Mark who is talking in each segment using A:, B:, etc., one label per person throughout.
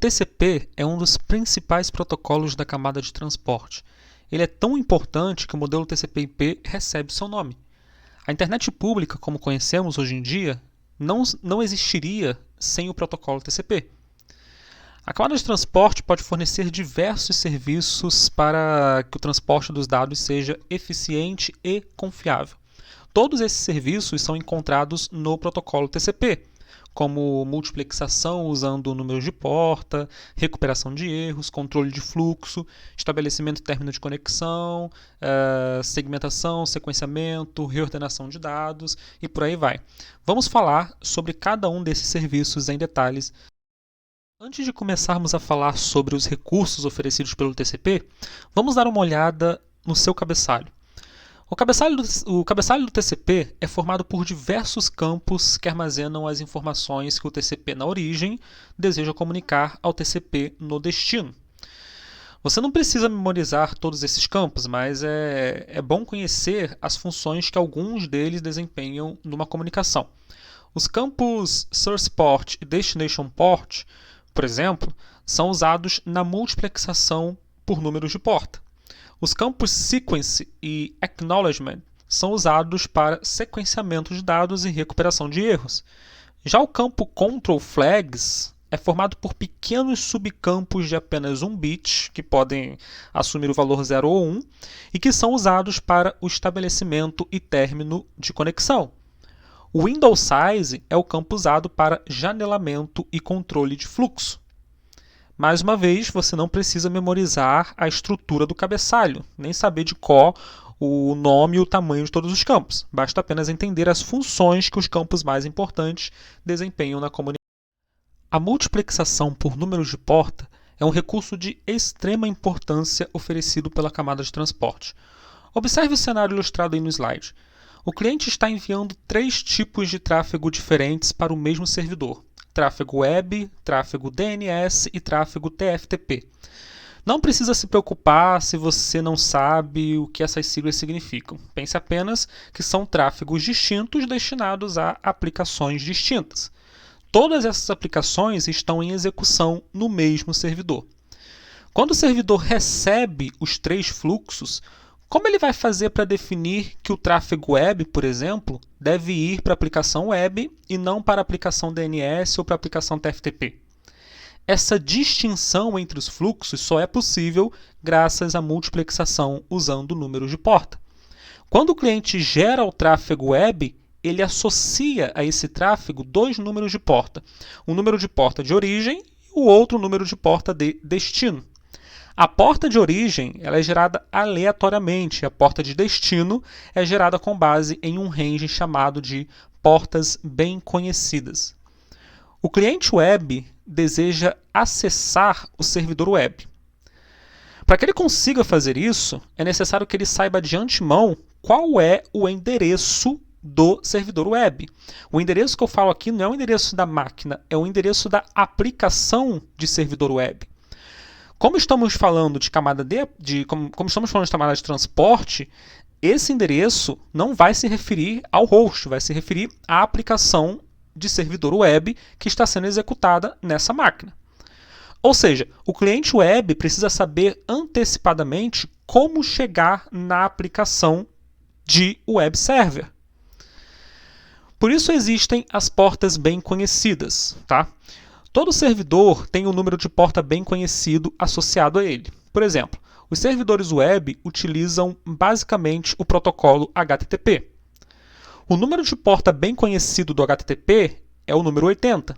A: TCP é um dos principais protocolos da camada de transporte. Ele é tão importante que o modelo TCP/IP recebe seu nome. A internet pública, como conhecemos hoje em dia, não existiria sem o protocolo TCP. A camada de transporte pode fornecer diversos serviços para que o transporte dos dados seja eficiente e confiável. Todos esses serviços são encontrados no protocolo TCP, como multiplexação usando números de porta, recuperação de erros, controle de fluxo, estabelecimento e término de conexão, segmentação, sequenciamento, reordenação de dados e por aí vai. Vamos falar sobre cada um desses serviços em detalhes. Antes de começarmos a falar sobre os recursos oferecidos pelo TCP, vamos dar uma olhada no seu cabeçalho. O cabeçalho do TCP é formado por diversos campos que armazenam as informações que o TCP na origem deseja comunicar ao TCP no destino. Você não precisa memorizar todos esses campos, mas é bom conhecer as funções que alguns deles desempenham numa comunicação. Os campos Source Port e Destination Port, por exemplo, são usados na multiplexação por números de porta. Os campos Sequence e Acknowledgement são usados para sequenciamento de dados e recuperação de erros. Já o campo Control Flags é formado por pequenos subcampos de apenas 1 bit, que podem assumir o valor 0 ou 1, e que são usados para o estabelecimento e término de conexão. O Window Size é o campo usado para janelamento e controle de fluxo. Mais uma vez, você não precisa memorizar a estrutura do cabeçalho, nem saber de cor o nome e o tamanho de todos os campos. Basta apenas entender as funções que os campos mais importantes desempenham na comunicação. A multiplexação por números de porta é um recurso de extrema importância oferecido pela camada de transporte. Observe o cenário ilustrado aí no slide. O cliente está enviando 3 tipos de tráfego diferentes para o mesmo servidor: tráfego web, tráfego DNS e tráfego TFTP. Não precisa se preocupar se você não sabe o que essas siglas significam. Pense apenas que são tráfegos distintos destinados a aplicações distintas. Todas essas aplicações estão em execução no mesmo servidor. Quando o servidor recebe os 3 fluxos, como ele vai fazer para definir que o tráfego web, por exemplo, deve ir para a aplicação web e não para a aplicação DNS ou para a aplicação TFTP? Essa distinção entre os fluxos só é possível graças à multiplexação usando números de porta. Quando o cliente gera o tráfego web, ele associa a esse tráfego 2 números de porta. Um número de porta de origem e o outro número de porta de destino. A porta de origem ela é gerada aleatoriamente, a porta de destino é gerada com base em um range chamado de portas bem conhecidas. O cliente web deseja acessar o servidor web. Para que ele consiga fazer isso, é necessário que ele saiba de antemão qual é o endereço do servidor web. O endereço que eu falo aqui não é o endereço da máquina, é o endereço da aplicação de servidor web. Como estamos falando de camada como estamos falando de camada de transporte, esse endereço não vai se referir ao host, vai se referir à aplicação de servidor web que está sendo executada nessa máquina. Ou seja, o cliente web precisa saber antecipadamente como chegar na aplicação de web server. Por isso existem as portas bem conhecidas, tá? Todo servidor tem um número de porta bem conhecido associado a ele. Por exemplo, os servidores web utilizam basicamente o protocolo HTTP. O número de porta bem conhecido do HTTP é o número 80.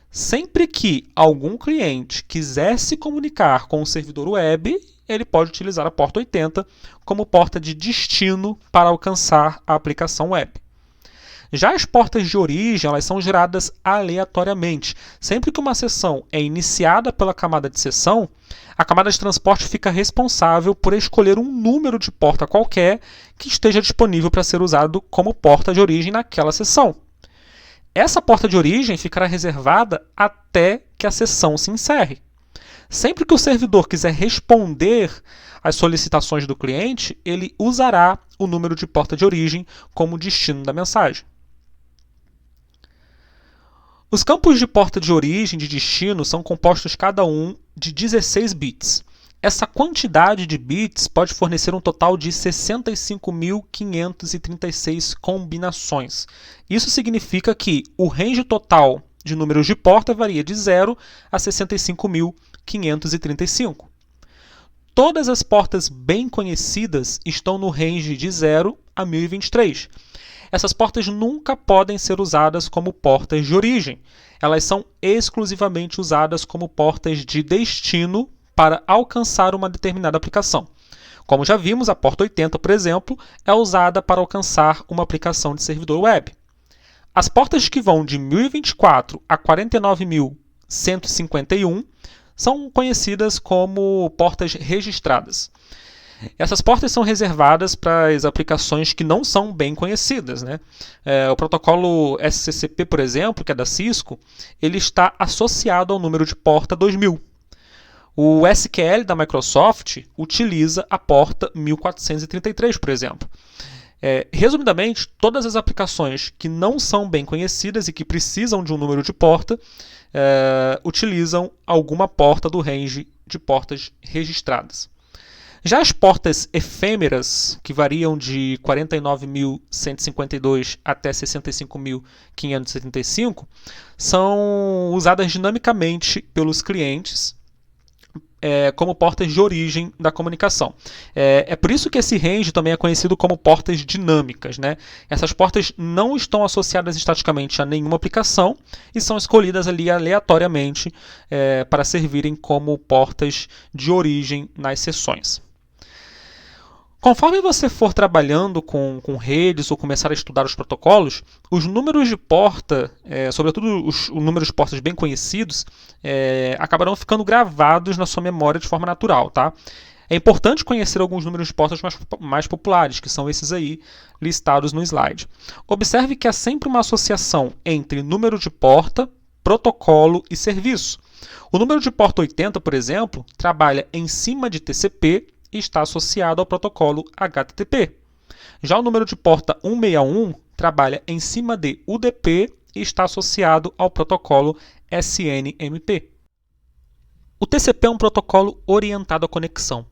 A: Sempre que algum cliente quiser se comunicar com o servidor web, ele pode utilizar a porta 80 como porta de destino para alcançar a aplicação web. Já as portas de origem elas são geradas aleatoriamente. Sempre que uma sessão é iniciada pela camada de sessão, a camada de transporte fica responsável por escolher um número de porta qualquer que esteja disponível para ser usado como porta de origem naquela sessão. Essa porta de origem ficará reservada até que a sessão se encerre. Sempre que o servidor quiser responder às solicitações do cliente, ele usará o número de porta de origem como destino da mensagem. Os campos de porta de origem e de destino são compostos cada um de 16 bits. Essa quantidade de bits pode fornecer um total de 65.536 combinações. Isso significa que o range total de números de porta varia de 0 a 65.535. Todas as portas bem conhecidas estão no range de 0 a 1023. Essas portas nunca podem ser usadas como portas de origem. Elas são exclusivamente usadas como portas de destino para alcançar uma determinada aplicação. Como já vimos, a porta 80, por exemplo, é usada para alcançar uma aplicação de servidor web. As portas que vão de 1024 a 49.151 são conhecidas como portas registradas. Essas portas são reservadas para as aplicações que não são bem conhecidas, né? O protocolo SCCP, por exemplo, que é da Cisco, ele está associado ao número de porta 2000. O SQL da Microsoft utiliza a porta 1433, por exemplo. Resumidamente, todas as aplicações que não são bem conhecidas e que precisam de um número de porta utilizam alguma porta do range de portas registradas. Já as portas efêmeras, que variam de 49.152 até 65.575, são usadas dinamicamente pelos clientes como portas de origem da comunicação. É por isso que esse range também é conhecido como portas dinâmicas, né? Essas portas não estão associadas estaticamente a nenhuma aplicação e são escolhidas ali aleatoriamente para servirem como portas de origem nas sessões. Conforme você for trabalhando com redes ou começar a estudar os protocolos, os números de porta, sobretudo os números de portas bem conhecidos, acabarão ficando gravados na sua memória de forma natural, tá? É importante conhecer alguns números de portas mais populares, que são esses aí listados no slide. Observe que há sempre uma associação entre número de porta, protocolo e serviço. O número de porta 80, por exemplo, trabalha em cima de TCP e está associado ao protocolo HTTP. Já o número de porta 161 trabalha em cima de UDP e está associado ao protocolo SNMP. O TCP é um protocolo orientado à conexão.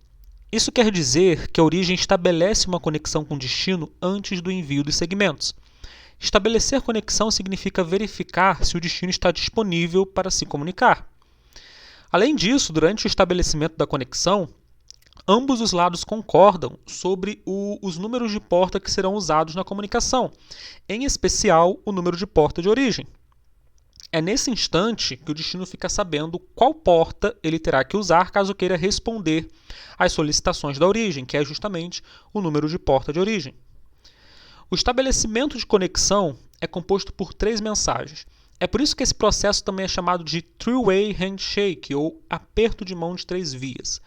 A: Isso quer dizer que a origem estabelece uma conexão com o destino antes do envio dos segmentos. Estabelecer conexão significa verificar se o destino está disponível para se comunicar. Além disso, durante o estabelecimento da conexão, ambos os lados concordam sobre os números de porta que serão usados na comunicação, em especial o número de porta de origem. É nesse instante que o destino fica sabendo qual porta ele terá que usar caso queira responder às solicitações da origem, que é justamente o número de porta de origem. O estabelecimento de conexão é composto por 3 mensagens. É por isso que esse processo também é chamado de three-way handshake, ou aperto de mão de 3 vias.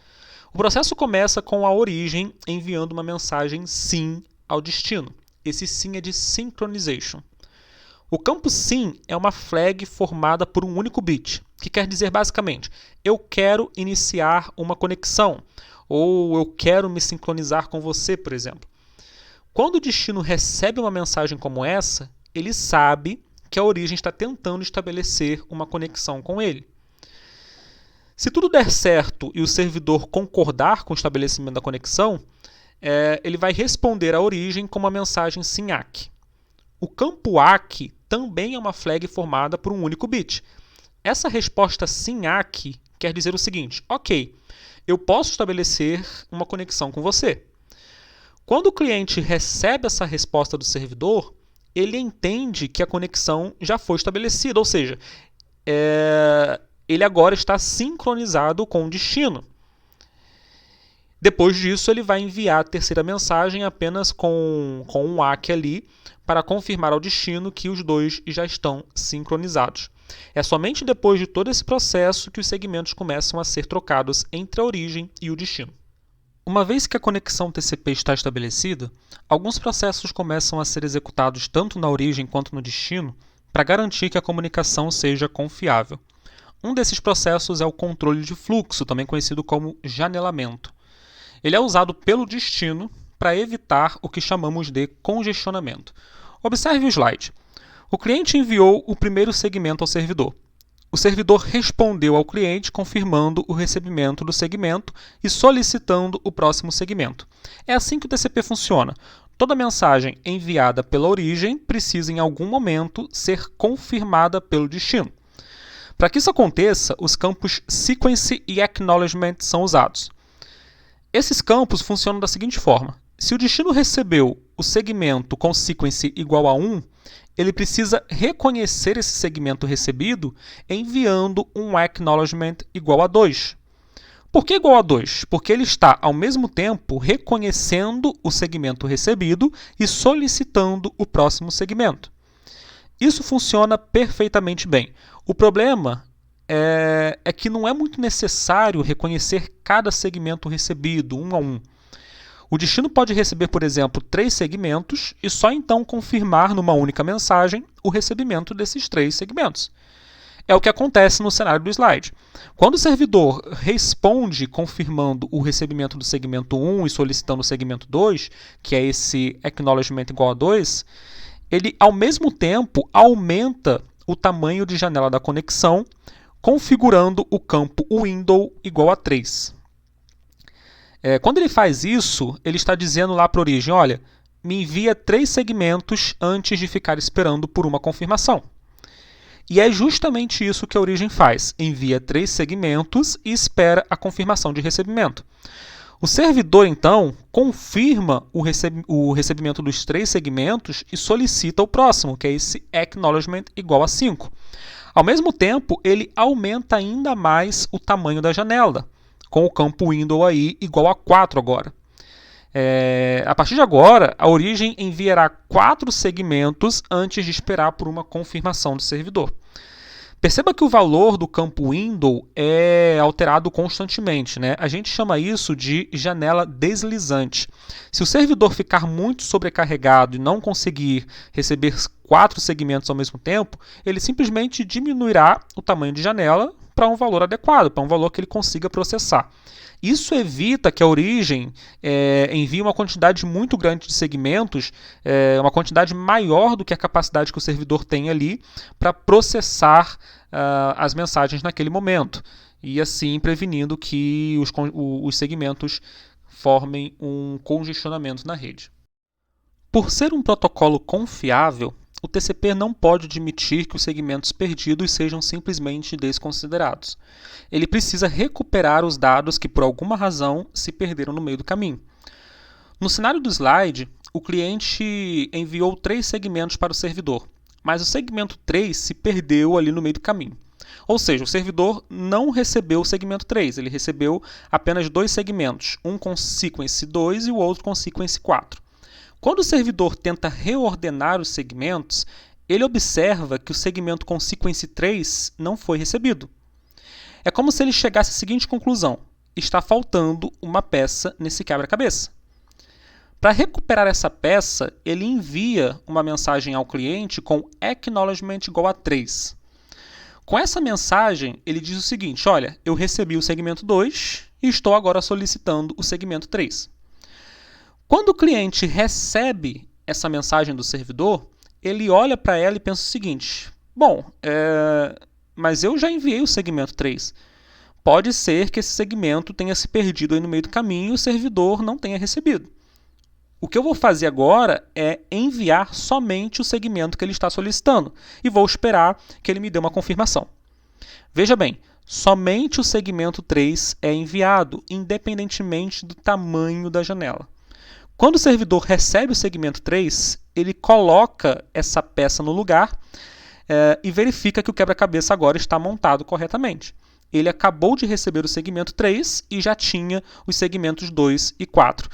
A: O processo começa com a origem enviando uma mensagem SYN ao destino. Esse SYN é de synchronization. O campo SYN é uma flag formada por um único bit, que quer dizer basicamente, eu quero iniciar uma conexão, ou eu quero me sincronizar com você, por exemplo. Quando o destino recebe uma mensagem como essa, ele sabe que a origem está tentando estabelecer uma conexão com ele. Se tudo der certo e o servidor concordar com o estabelecimento da conexão, ele vai responder à origem com uma mensagem SYN-ACK. O campo ACK também é uma flag formada por um único bit. Essa resposta SYN-ACK quer dizer o seguinte: ok, eu posso estabelecer uma conexão com você. Quando o cliente recebe essa resposta do servidor, ele entende que a conexão já foi estabelecida, ou seja, ele agora está sincronizado com o destino. Depois disso, ele vai enviar a terceira mensagem apenas com um ACK ali para confirmar ao destino que os dois já estão sincronizados. É somente depois de todo esse processo que os segmentos começam a ser trocados entre a origem e o destino. Uma vez que a conexão TCP está estabelecida, alguns processos começam a ser executados tanto na origem quanto no destino para garantir que a comunicação seja confiável. Um desses processos é o controle de fluxo, também conhecido como janelamento. Ele é usado pelo destino para evitar o que chamamos de congestionamento. Observe o slide. O cliente enviou o primeiro segmento ao servidor. O servidor respondeu ao cliente confirmando o recebimento do segmento e solicitando o próximo segmento. É assim que o TCP funciona. Toda mensagem enviada pela origem precisa, em algum momento, ser confirmada pelo destino. Para que isso aconteça, os campos Sequence e Acknowledgement são usados. Esses campos funcionam da seguinte forma. Se o destino recebeu o segmento com sequence igual a 1, ele precisa reconhecer esse segmento recebido enviando um acknowledgement igual a 2. Por que igual a 2? Porque ele está, ao mesmo tempo, reconhecendo o segmento recebido e solicitando o próximo segmento. Isso funciona perfeitamente bem. O problema é que não é muito necessário reconhecer cada segmento recebido, um a um. O destino pode receber, por exemplo, 3 segmentos e só então confirmar numa única mensagem o recebimento desses 3 segmentos. É o que acontece no cenário do slide. Quando o servidor responde confirmando o recebimento do segmento 1 e solicitando o segmento 2, que é esse acknowledgement igual a 2, ele, ao mesmo tempo, aumenta o tamanho de janela da conexão, configurando o campo window igual a 3. Quando ele faz isso, ele está dizendo lá para a origem, olha, me envia 3 segmentos antes de ficar esperando por uma confirmação. E é justamente isso que a origem faz, envia 3 segmentos e espera a confirmação de recebimento. O servidor, então, confirma o recebimento dos 3 segmentos e solicita o próximo, que é esse acknowledgement igual a 5. Ao mesmo tempo, ele aumenta ainda mais o tamanho da janela, com o campo window aí igual a 4 agora. A partir de agora, a origem enviará 4 segmentos antes de esperar por uma confirmação do servidor. Perceba que o valor do campo window é alterado constantemente, né? A gente chama isso de janela deslizante. Se o servidor ficar muito sobrecarregado e não conseguir receber 4 segmentos ao mesmo tempo, ele simplesmente diminuirá o tamanho de janela para um valor adequado, para um valor que ele consiga processar. Isso evita que a origem envie uma quantidade muito grande de segmentos, uma quantidade maior do que a capacidade que o servidor tem ali para processar as mensagens naquele momento, e assim prevenindo que os segmentos formem um congestionamento na rede. Por ser um protocolo confiável, o TCP não pode admitir que os segmentos perdidos sejam simplesmente desconsiderados. Ele precisa recuperar os dados que, por alguma razão, se perderam no meio do caminho. No cenário do slide, o cliente enviou 3 segmentos para o servidor, mas o segmento 3 se perdeu ali no meio do caminho. Ou seja, o servidor não recebeu o segmento 3, ele recebeu apenas 2 segmentos, um com sequence 2 e o outro com sequence 4. Quando o servidor tenta reordenar os segmentos, ele observa que o segmento com sequence 3 não foi recebido. É como se ele chegasse à seguinte conclusão: está faltando uma peça nesse quebra-cabeça. Para recuperar essa peça, ele envia uma mensagem ao cliente com acknowledgement igual a 3. Com essa mensagem, ele diz o seguinte: olha, eu recebi o segmento 2 e estou agora solicitando o segmento 3. Quando o cliente recebe essa mensagem do servidor, ele olha para ela e pensa o seguinte: bom, mas eu já enviei o segmento 3. Pode ser que esse segmento tenha se perdido aí no meio do caminho e o servidor não tenha recebido. O que eu vou fazer agora é enviar somente o segmento que ele está solicitando e vou esperar que ele me dê uma confirmação. Veja bem, somente o segmento 3 é enviado, independentemente do tamanho da janela. Quando o servidor recebe o segmento 3, ele coloca essa peça no lugar e verifica que o quebra-cabeça agora está montado corretamente. Ele acabou de receber o segmento 3 e já tinha os segmentos 2 e 4.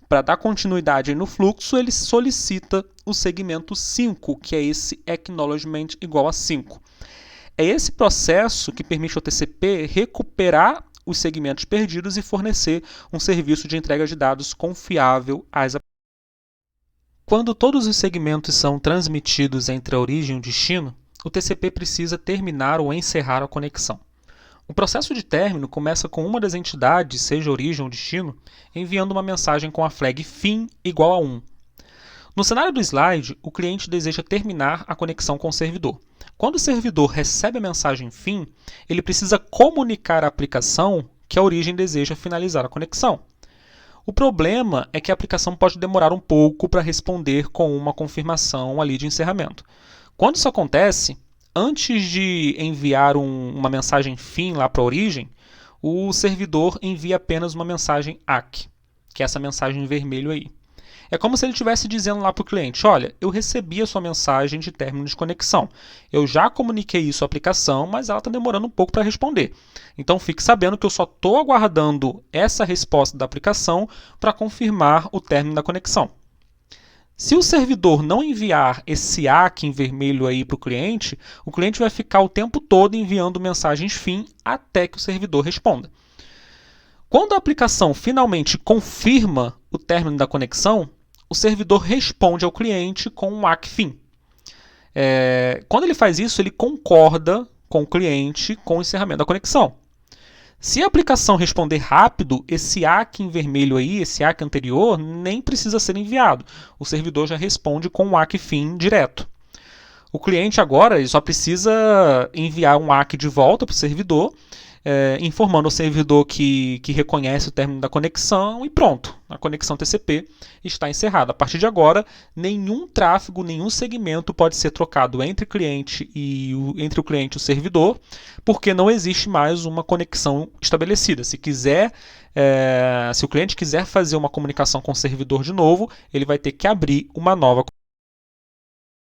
A: Para dar continuidade no fluxo, ele solicita o segmento 5, que é esse acknowledgement igual a 5. É esse processo que permite ao TCP recuperar os segmentos perdidos e fornecer um serviço de entrega de dados confiável às aplicações. Quando todos os segmentos são transmitidos entre a origem e o destino, o TCP precisa terminar ou encerrar a conexão. O processo de término começa com uma das entidades, seja a origem ou destino, enviando uma mensagem com a flag fim igual a 1. No cenário do slide, o cliente deseja terminar a conexão com o servidor. Quando o servidor recebe a mensagem fim, ele precisa comunicar à aplicação que a origem deseja finalizar a conexão. O problema é que a aplicação pode demorar um pouco para responder com uma confirmação ali de encerramento. Quando isso acontece, antes de enviar uma mensagem fim lá para a origem, o servidor envia apenas uma mensagem ACK, que é essa mensagem em vermelho aí. É como se ele estivesse dizendo lá para o cliente, olha, eu recebi a sua mensagem de término de conexão. Eu já comuniquei isso à aplicação, mas ela está demorando um pouco para responder. Então fique sabendo que eu só estou aguardando essa resposta da aplicação para confirmar o término da conexão. Se o servidor não enviar esse ACK em vermelho aí para o cliente vai ficar o tempo todo enviando mensagens fim até que o servidor responda. Quando a aplicação finalmente confirma o término da conexão, o servidor responde ao cliente com um ACK fim. Quando ele faz isso, ele concorda com o cliente com o encerramento da conexão. Se a aplicação responder rápido, esse ACK em vermelho aí, esse ACK anterior, nem precisa ser enviado. O servidor já responde com um ACK fim direto. O cliente agora ele só precisa enviar um ACK de volta para o servidor, informando ao servidor que reconhece o término da conexão e pronto, a conexão TCP está encerrada. A partir de agora, nenhum tráfego, nenhum segmento pode ser trocado entre o cliente e o servidor, porque não existe mais uma conexão estabelecida. Se o cliente quiser fazer uma comunicação com o servidor de novo, ele vai ter que abrir uma nova